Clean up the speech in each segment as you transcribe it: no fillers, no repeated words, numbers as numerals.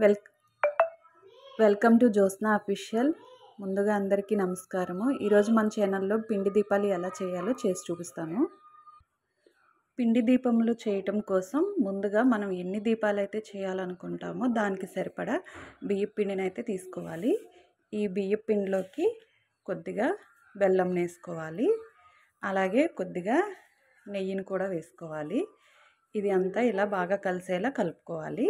Well welcome to Jyotsna official. ముందుగా అందరికీ నమస్కారము. ఈరోజు మన ఛానల్లో పిండి దీపాలు ఎలా చేయాలో చేసి చూపిస్తాను. పిండి దీపములు చేయటం కోసం ముందుగా మనం ఎన్ని దీపాలు అయితే చేయాలనుకుంటామో దానికి సరిపడా బియ్యం పిండిని అయితే తీసుకోవాలి. ఈ బియ్యం పిండిలోకి కొద్దిగా బెల్లం వేసుకోవాలి, అలాగే కొద్దిగా నెయ్యిని కూడా వేసుకోవాలి. ఇది అంతా ఇలా బాగా కలిసేలా కలుపుకోవాలి.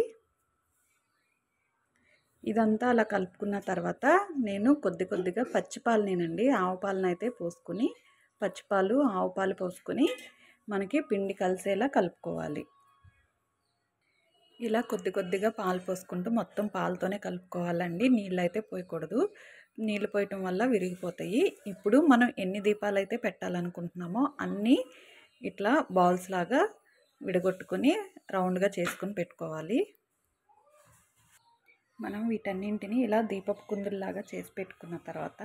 ఇదంతా అలా కలుపుకున్న తర్వాత నేను కొద్దిగా పచ్చిపాలనేనండి, ఆవు పాలను అయితే పోసుకొని, పచ్చిపాలు ఆవు పాలు పోసుకొని మనకి పిండి కలిసేలా కలుపుకోవాలి. ఇలా కొద్దిగా పాలు పోసుకుంటూ మొత్తం పాలతోనే కలుపుకోవాలండి. నీళ్ళు అయితే పోయకూడదు, నీళ్ళు పోయటం వల్ల విరిగిపోతాయి. ఇప్పుడు మనం ఎన్ని దీపాలు అయితే పెట్టాలనుకుంటున్నామో అన్నీ ఇట్లా బాల్స్ లాగా విడగొట్టుకొని రౌండ్గా చేసుకొని పెట్టుకోవాలి. మనం వీటన్నింటిని ఇలా దీపపు కుందుల్లాగా చేసి పెట్టుకున్న తర్వాత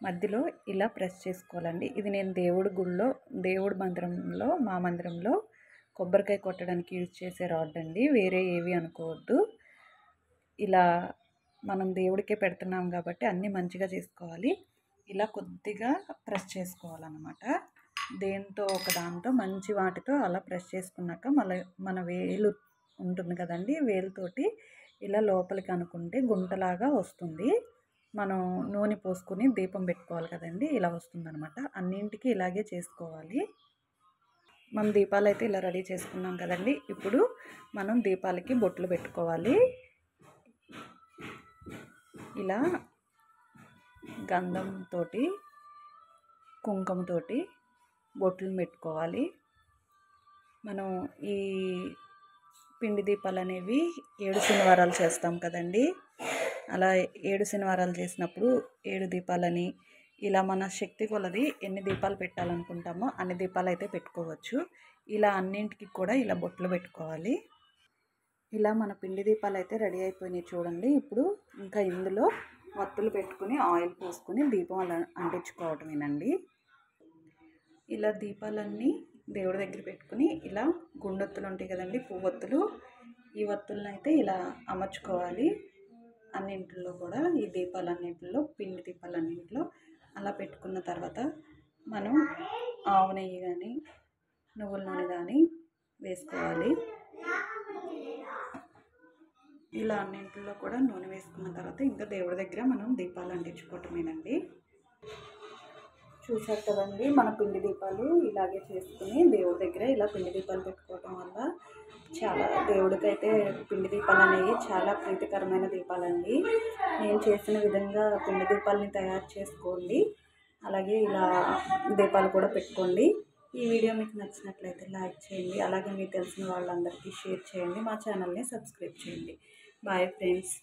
మధ్యలో ఇలా ప్రెస్ చేసుకోవాలండి. ఇది నేను దేవుడి మందిరంలో, మా మందిరంలో కొబ్బరికాయ కొట్టడానికి యూజ్ చేసే రాడ్ అండి, వేరే ఏవి అనుకోవద్దు. ఇలా మనం దేవుడికే పెడుతున్నాం కాబట్టి అన్నీ మంచిగా చేసుకోవాలి. ఇలా కొద్దిగా ప్రెస్ చేసుకోవాలన్నమాట. దేంతో ఒక దాంతో మంచి వాటితో అలా ప్రెస్ చేసుకున్నాక మళ్ళీ మన వేలు ఉంటుంది కదండి, వేలుతోటి ఇలా లోపలికి అనుకుంటే గుంటలాగా వస్తుంది. మనం నూనె పోసుకొని దీపం పెట్టుకోవాలి కదండి, ఇలా వస్తుందన్నమాట. అన్నింటికి ఇలాగే చేసుకోవాలి. మనం దీపాలు అయితే ఇలా రెడీ చేసుకున్నాం కదండి. ఇప్పుడు మనం దీపాలకి బొట్లు పెట్టుకోవాలి. ఇలా గంధంతో కుంకుమతోటి బొట్లను పెట్టుకోవాలి. మనం ఈ పిండి దీపాలు అనేవి 7 శనివారాలు చేస్తాం కదండి. అలా 7 శనివారాలు చేసినప్పుడు 7 దీపాలని ఇలా మన శక్తి కొలది ఎన్ని దీపాలు పెట్టాలనుకుంటామో అన్ని దీపాలు అయితే పెట్టుకోవచ్చు. ఇలా అన్నింటికి కూడా ఇలా బొట్లు పెట్టుకోవాలి. ఇలా మన పిండి దీపాలు అయితే రెడీ అయిపోయినాయి చూడండి. ఇప్పుడు ఇంకా ఇందులో వత్తులు పెట్టుకుని ఆయిల్ పోసుకొని దీపం అలా అంటించుకోవటమేనండి. ఇలా దీపాలన్నీ దేవుడి దగ్గర పెట్టుకుని ఇలా గుండొత్తులు ఉంటాయి కదండి, పువ్వొత్తులు, ఈ ఒత్తులను అయితే ఇలా అమర్చుకోవాలి. అన్నింటిలో కూడా ఈ దీపాలన్నింటిలో, పిండి దీపాలన్నింటిలో అలా పెట్టుకున్న తర్వాత మనం ఆవు నెయ్యి కానీ నువ్వుల నూనె కానీ వేసుకోవాలి. ఇలా అన్నింటిలో కూడా నూనె వేసుకున్న తర్వాత ఇంకా దేవుడి దగ్గర మనం దీపాలు అంటించుకోవటమేనండి. చూసారు కదండి, మన పిండి దీపాలు ఇలాగే చేసుకుని దేవుడి దగ్గర ఇలా పిండి దీపాలు పెట్టుకోవటం వల్ల చాలా దేవుడికైతే పిండి దీపాలు అనేవి చాలా ప్రీతికరమైన దీపాలండి. నేను చేసిన విధంగా పిండి దీపాలని తయారు చేసుకోండి, అలాగే ఇలా దీపాలు కూడా పెట్టుకోండి. ఈ వీడియో మీకు నచ్చినట్లయితే లైక్ చేయండి, అలాగే మీకు తెలిసిన వాళ్ళందరికీ షేర్ చేయండి, మా ఛానల్ని సబ్స్క్రైబ్ చేయండి. Bye friends.